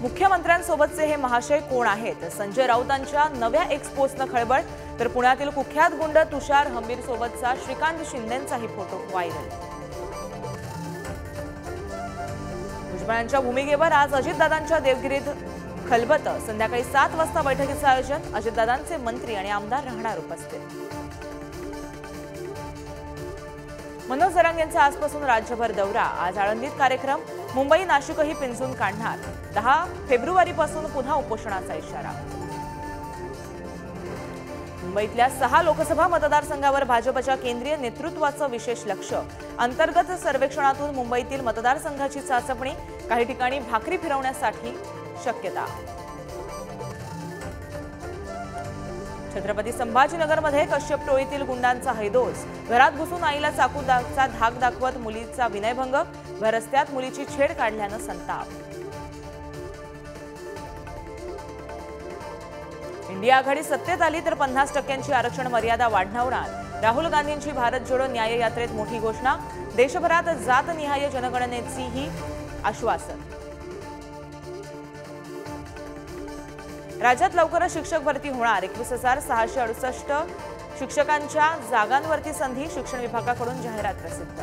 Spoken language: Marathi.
मुख्यमंत्र्यांसोबतचे हे महाशय कोण आहेत? संजय राऊतांच्या नव्या एक्स पोस्टनं खळबळ, तर पुण्यातील कुख्यात गुंड तुषार हंबीर सोबतचा श्रीकांत शिंदेंचाही फोटो व्हायरल। भुजबळांच्या भूमिकेवर आज अजितदादांच्या देवगिरीत खलबत। संध्याकाळी 7 वाजता बैठकीचं आयोजन। अजितदादांचे मंत्री आणि आमदार राहणार उपस्थित। मनोज जरांगेंचा आजपासून राज्यभर दौरा। आज आळंदीत कार्यक्रम। मुंबई नाशिकही पिंजून काढणार। 10 फेब्रुवारीपासून पुन्हा उपोषणाचा इशारा। मुंबईतल्या 6 लोकसभा मतदारसंघावर भाजपच्या केंद्रीय नेतृत्वाचं विशेष लक्ष। अंतर्गत सर्वेक्षणातून मुंबईतील मतदारसंघाची चाचपणी। काही ठिकाणी भाकरी फिरवण्यासाठी शक्यता। छत्रपती संभाजीनगरमध्ये कश्यप टोळीतील गुंडांचा हैदोस। घरात घुसून आईला चाकूचा धाक दाखवत मुलीचा विनयभंग। भर रस्त्यात मुलीची छेड काढल्यानं संताप। इंडिया आघाडी सत्तेत आली तर 50% आरक्षण मर्यादा वाढवणार। राहुल गांधींची भारत जोडो न्याय यात्रेत मोठी घोषणा। देशभरात जातनिहाय जनगणनेचीही आश्वासन। राज्यात लवकरच शिक्षक भरती होणार। 21,668 शिक्षकांच्या जागांवरती संधी। शिक्षण विभागाकडून जाहिरात प्रसिद्ध।